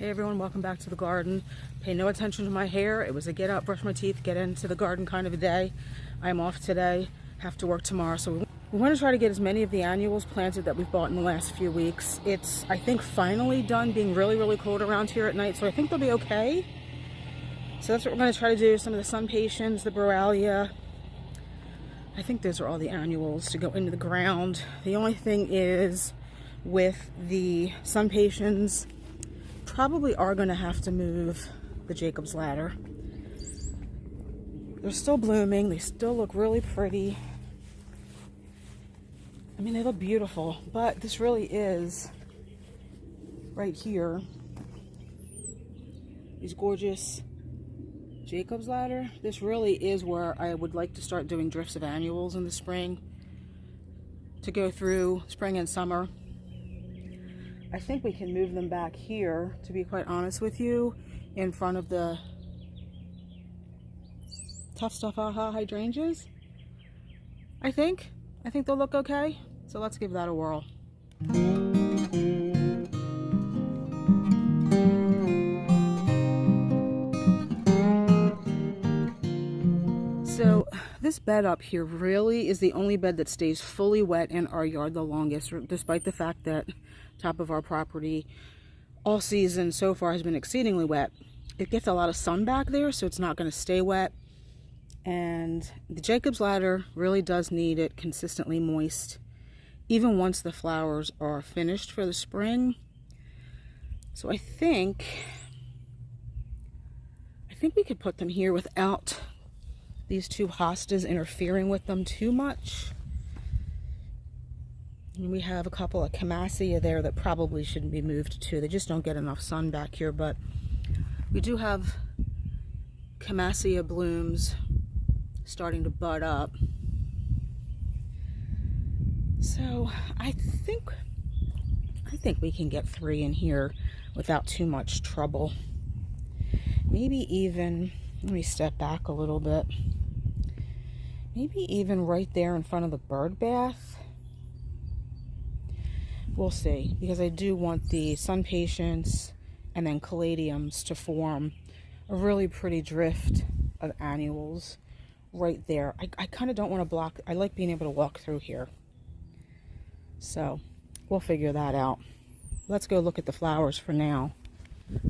Hey everyone, welcome back to the garden. Pay no attention to my hair. It was a get up, brush my teeth, get into the garden kind of a day. I'm off today, have to work tomorrow. So we want to try to get as many of the annuals planted that we've bought in the last few weeks. It's, I think, finally done being really, really cold around here at night. So I think they'll be okay. So that's what we're going to try to do. Some of the sun patience, the Borealia. I think those are all the annuals to go into the ground. The only thing is with the sun patience, probably are going to have to move the Jacob's ladder. They're still blooming. They still look really pretty. I mean, they look beautiful, but this really is right here. These gorgeous Jacob's ladder. This really is where I would like to start doing drifts of annuals in the spring to go through spring and summer. I think we can move them back here, to be quite honest with you, in front of the Tough Stuff Aha hydrangeas. I think they'll look okay. So let's give that a whirl. So this bed up here really is the only bed that stays fully wet in our yard the longest, despite the fact that top of our property all season so far has been exceedingly wet. It gets a lot of sun back there, so it's not going to stay wet. And the Jacob's ladder really does need it consistently moist, even once the flowers are finished for the spring. So I think we could put them here without these two hostas interfering with them too much. And we have a couple of Camassia there that probably shouldn't be moved too. They just don't get enough sun back here, but we do have Camassia blooms starting to bud up. So I think we can get 3 in here without too much trouble. Maybe even, let me step back a little bit. Maybe even right there in front of the bird bath. We'll see, because I do want the sun patience and then caladiums to form a really pretty drift of annuals right there. I kind of don't want to block. I like being able to walk through here. So we'll figure that out. Let's go look at the flowers for now.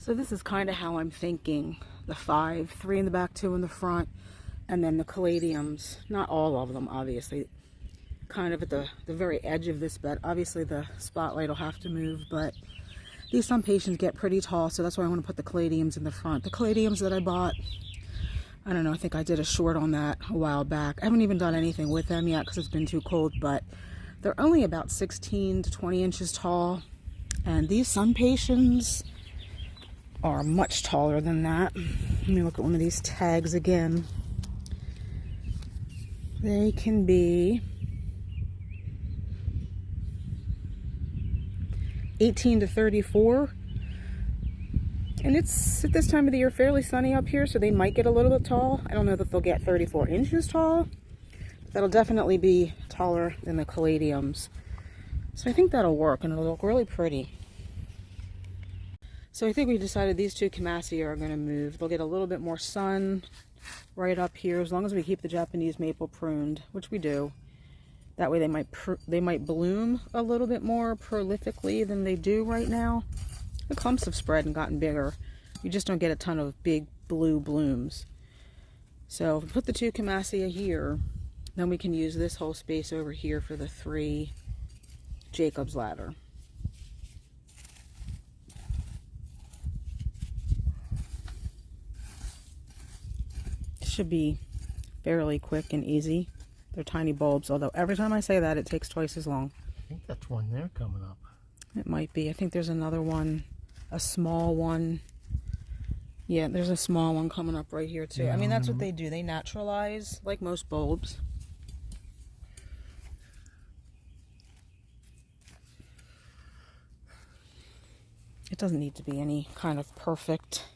So this is kind of how I'm thinking. The 5, 3 in the back, 2 in the front, and then the caladiums. Not all of them, obviously. Kind of at the very edge of this bed. Obviously the spotlight will have to move, but these sun patience get pretty tall, so that's why I want to put the caladiums in the front. The caladiums that I bought, I don't know, I think I did a short on that a while back. I haven't even done anything with them yet because it's been too cold, but they're only about 16 to 20 inches tall, and these sun patience are much taller than that. Let me look at one of these tags again. They can be 18 to 34, and it's at this time of the year fairly sunny up here, so they might get a little bit tall. I don't know that they'll get 34 inches tall, but that'll definitely be taller than the caladiums. So I think that'll work, and it'll look really pretty. So I think we decided these two Camassia are going to move. They'll get a little bit more sun right up here, as long as we keep the Japanese maple pruned, which we do. That way they might bloom a little bit more prolifically than they do right now. The clumps have spread and gotten bigger. You just don't get a ton of big blue blooms. So if we put the two Camassia here, then we can use this whole space over here for the 3 Jacob's ladder. Should be fairly quick and easy. They're tiny bulbs, although every time I say that, it takes twice as long. I think that's one there coming up. It might be. I think there's another one, a small one. Yeah, there's a small one coming up right here too. Yeah, I mean, that's what they do. They naturalize like most bulbs. It doesn't need to be any kind of perfect.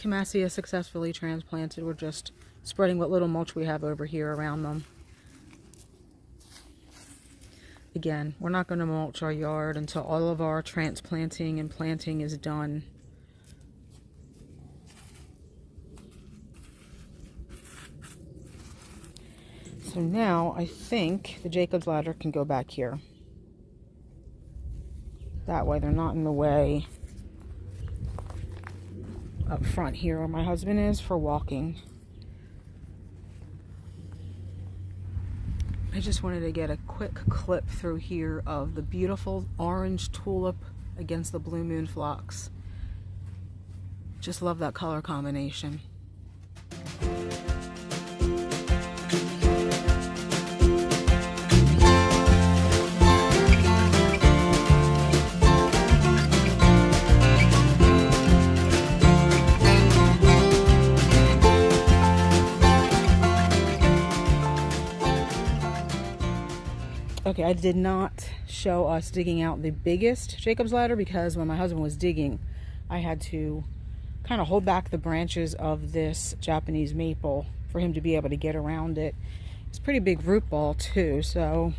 Camassia successfully transplanted. We're just spreading what little mulch we have over here around them. Again, we're not going to mulch our yard until all of our transplanting and planting is done. So now I think the Jacob's ladder can go back here. That way they're not in the way up front here where my husband is for walking. I just wanted to get a quick clip through here of the beautiful orange tulip against the blue moon phlox. Just love that color combination. Okay, I did not show us digging out the biggest Jacob's ladder because when my husband was digging, I had to kind of hold back the branches of this Japanese maple for him to be able to get around it. It's a pretty big root ball too, so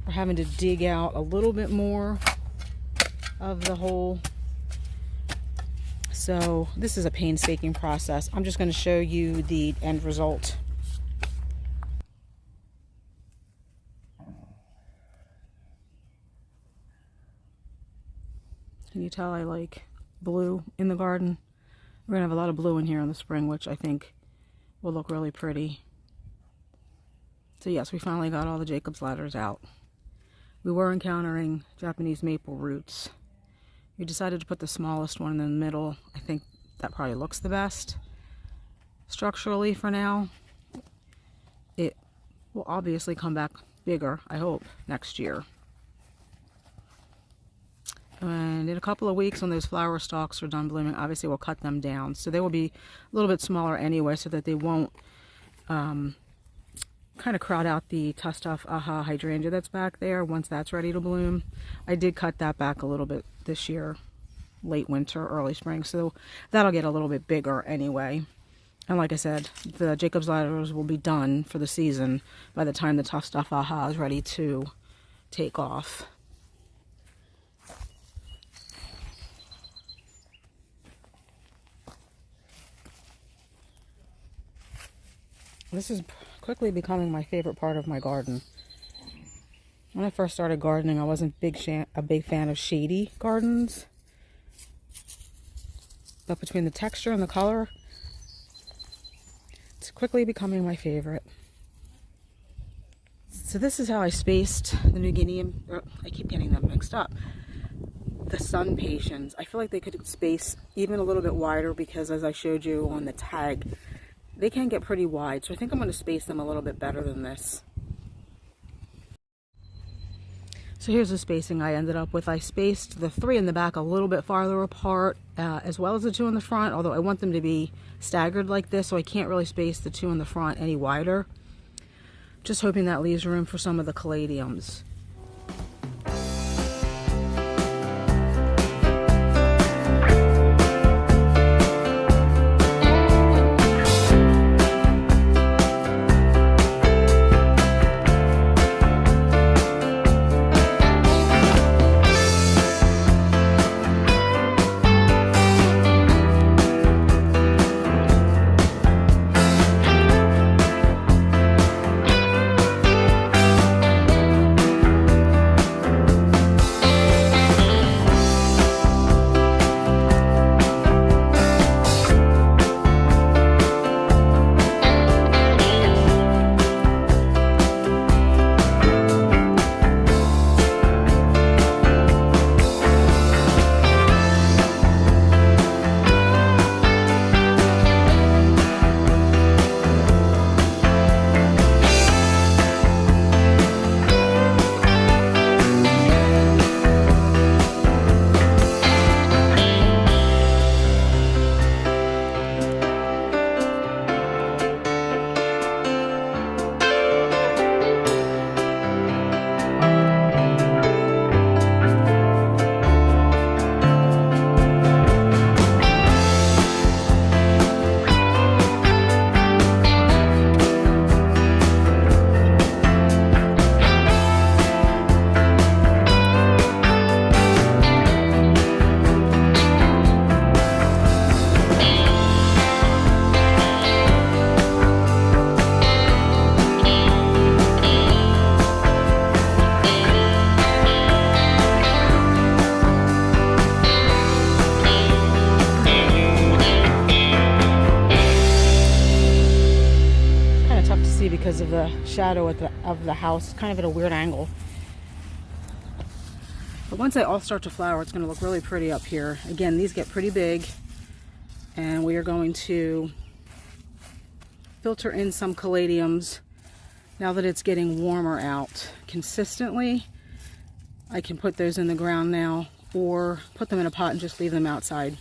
we're having to dig out a little bit more of the hole. So this is a painstaking process. I'm just going to show you the end result. Can you tell I like blue in the garden? We're gonna have a lot of blue in here in the spring, which I think will look really pretty. So yes, we finally got all the Jacob's ladders out. We were encountering Japanese maple roots. We decided to put the smallest one in the middle. I think that probably looks the best structurally for now. It will obviously come back bigger, I hope, next year. And in a couple of weeks when those flower stalks are done blooming, obviously we'll cut them down. So they will be a little bit smaller anyway so that they won't kind of crowd out the Tustoff Aha hydrangea that's back there once that's ready to bloom. I did cut that back a little bit this year, late winter, early spring. So that'll get a little bit bigger anyway. And like I said, the Jacob's ladders will be done for the season by the time the Tustoff Aha is ready to take off. This is quickly becoming my favorite part of my garden. When I first started gardening, I wasn't a big fan of shady gardens. But between the texture and the color, it's quickly becoming my favorite. So this is how I spaced the New Guinean, I keep getting them mixed up. The sun patiens. I feel like they could space even a little bit wider because as I showed you on the tag, they can get pretty wide, so I think I'm going to space them a little bit better than this. So here's the spacing I ended up with. I spaced the 3 in the back a little bit farther apart, as well as the 2 in the front, although I want them to be staggered like this, so I can't really space the 2 in the front any wider. Just hoping that leaves room for some of the caladiums. shadow of the house, kind of at a weird angle. But once they all start to flower, it's going to look really pretty up here. Again, these get pretty big, and we are going to filter in some caladiums now that it's getting warmer out consistently. I can put those in the ground now, or put them in a pot and just leave them outside.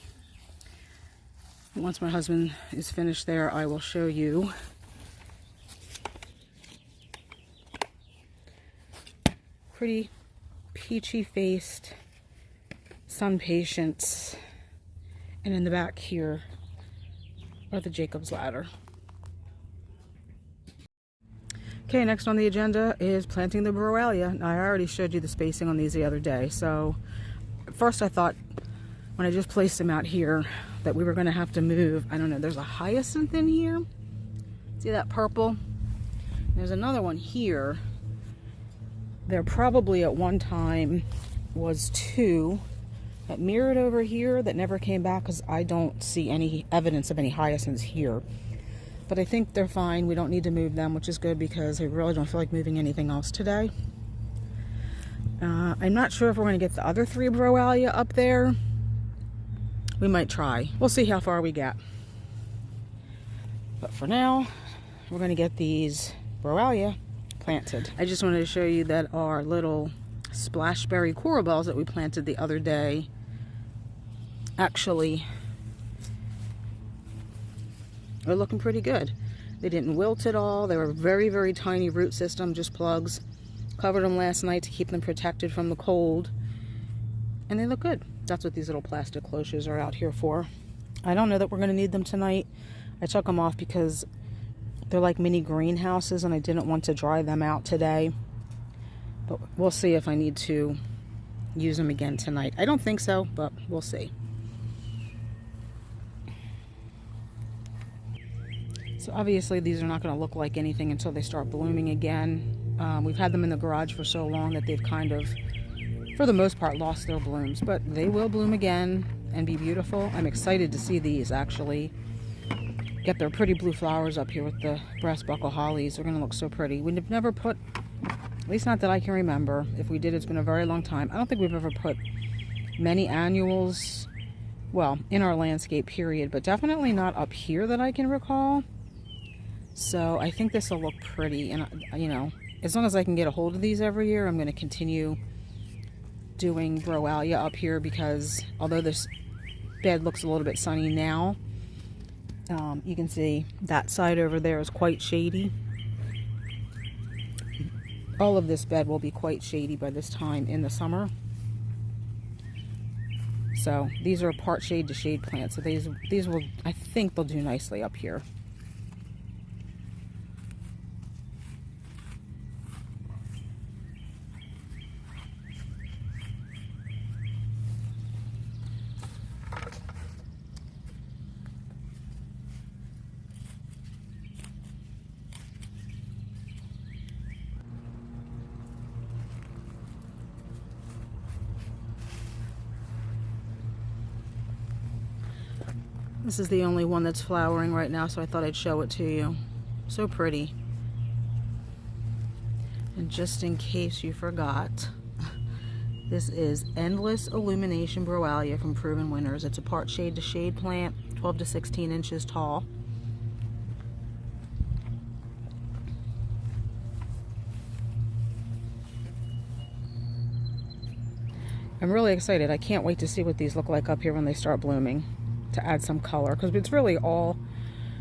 Once my husband is finished there, I will show you. Pretty peachy faced sun patients, and in the back here are the Jacob's ladder. Okay, next on the agenda is planting the Broalia. Now, I already showed you the spacing on these the other day. So at first I thought when I just placed them out here that we were going to have to move. I don't know, there's a hyacinth in here. See that purple? There's another one here. There probably at one time was two that mirrored over here that never came back because I don't see any evidence of any hyacinths here. But I think they're fine. We don't need to move them, which is good because I really don't feel like moving anything else today. I'm not sure if we're going to get the other three Broalia up there. We might try. We'll see how far we get. But for now, we're going to get these Broalia planted. I just wanted to show you that our little splashberry coral bells that we planted the other day actually are looking pretty good. They didn't wilt at all. They were very, very tiny root system, just plugs. Covered them last night to keep them protected from the cold, and they look good. That's what these little plastic cloches are out here for. I don't know that we're going to need them tonight. I took them off because they're like mini greenhouses and I didn't want to dry them out today. But we'll see if I need to use them again tonight. I don't think so, but we'll see. So obviously these are not going to look like anything until they start blooming again. We've had them in the garage for so long that they've kind of, for the most part, lost their blooms. But they will bloom again and be beautiful. I'm excited to see these actually get their pretty blue flowers up here with the brass buckle hollies. They're going to look so pretty. We've never put, at least not that I can remember. If we did, it's been a very long time. I don't think we've ever put many annuals, well, in our landscape period, but definitely not up here that I can recall. So I think this will look pretty, and you know, as long as I can get a hold of these every year, I'm going to continue doing Broalia up here because although this bed looks a little bit sunny now, you can see that side over there is quite shady. All of this bed will be quite shady by this time in the summer. So these are part shade to shade plants. So these will, I think they'll do nicely up here. This is the only one that's flowering right now, so I thought I'd show it to you. So pretty. And just in case you forgot, this is Endless Illumination Broalia from Proven Winners. It's a part shade to shade plant, 12 to 16 inches tall. I'm really excited. I can't wait to see what these look like up here when they start blooming, to add some color, because it's really all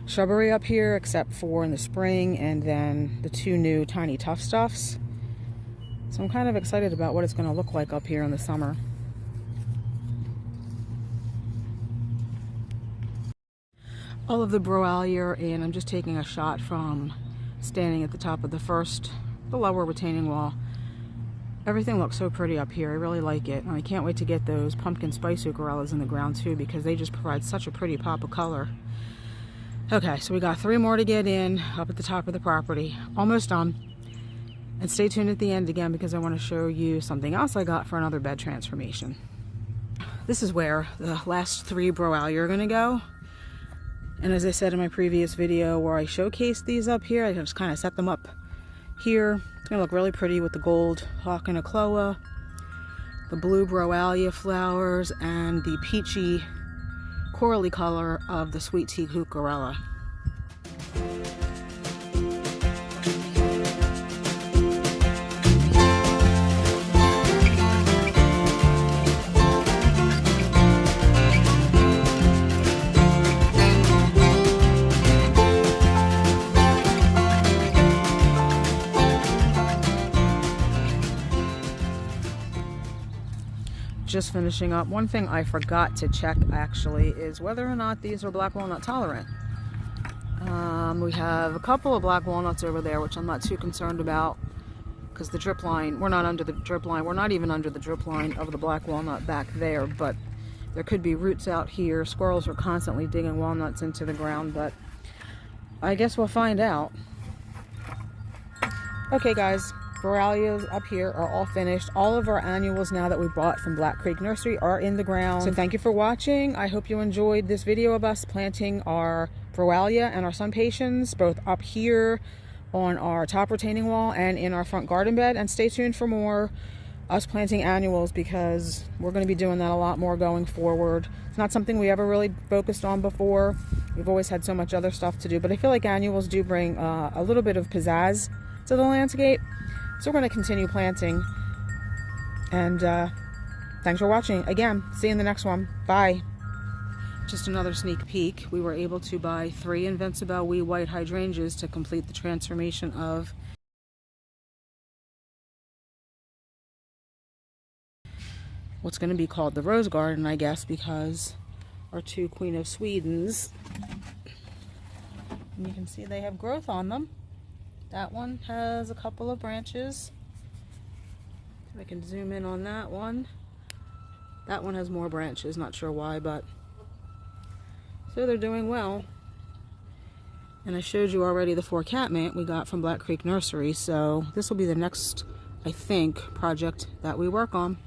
shrubbery up here except for in the spring and then the two new tiny tough stuffs. So I'm kind of excited about what it's going to look like up here in the summer. All of the Broalia are in. I'm just taking a shot from standing at the top of the lower retaining wall. Everything looks so pretty up here. I really like it. And I can't wait to get those pumpkin spice ukuleleas in the ground too, because they just provide such a pretty pop of color. Okay, so we got 3 more to get in up at the top of the property. Almost done. And stay tuned at the end again because I want to show you something else I got for another bed transformation. This is where the last 3 Broalia are going to go. And as I said in my previous video where I showcased these up here, I just kind of set them up here. It's gonna look really pretty with the gold hawk and ecloa, the blue broalia flowers, and the peachy corally color of the sweet tea cucarella. Just finishing up. One thing I forgot to check actually is whether or not these are black walnut tolerant. We have a couple of black walnuts over there, which I'm not too concerned about because the drip line, we're not under the drip line. We're not even under the drip line of the black walnut back there, but there could be roots out here. Squirrels are constantly digging walnuts into the ground, but I guess we'll find out. Okay guys, Borrelias up here are all finished. All of our annuals now that we bought from Black Creek Nursery are in the ground. So thank you for watching. I hope you enjoyed this video of us planting our Borrelia and our sun patience, both up here on our top retaining wall and in our front garden bed. And stay tuned for more us planting annuals because we're going to be doing that a lot more going forward. It's not something we ever really focused on before. We've always had so much other stuff to do, but I feel like annuals do bring a little bit of pizzazz to the landscape. So we're going to continue planting. And thanks for watching. Again, see you in the next one. Bye. Just another sneak peek. We were able to buy 3 Invincible wee white hydrangeas to complete the transformation of what's going to be called the Rose Garden, I guess, because our 2 Queen of Swedens, and you can see they have growth on them. That one has a couple of branches. I can zoom in on that one. That one has more branches, not sure why, but so they're doing well. And I showed you already the 4 catmint we got from Black Creek Nursery, so this will be the next, I think, project that we work on.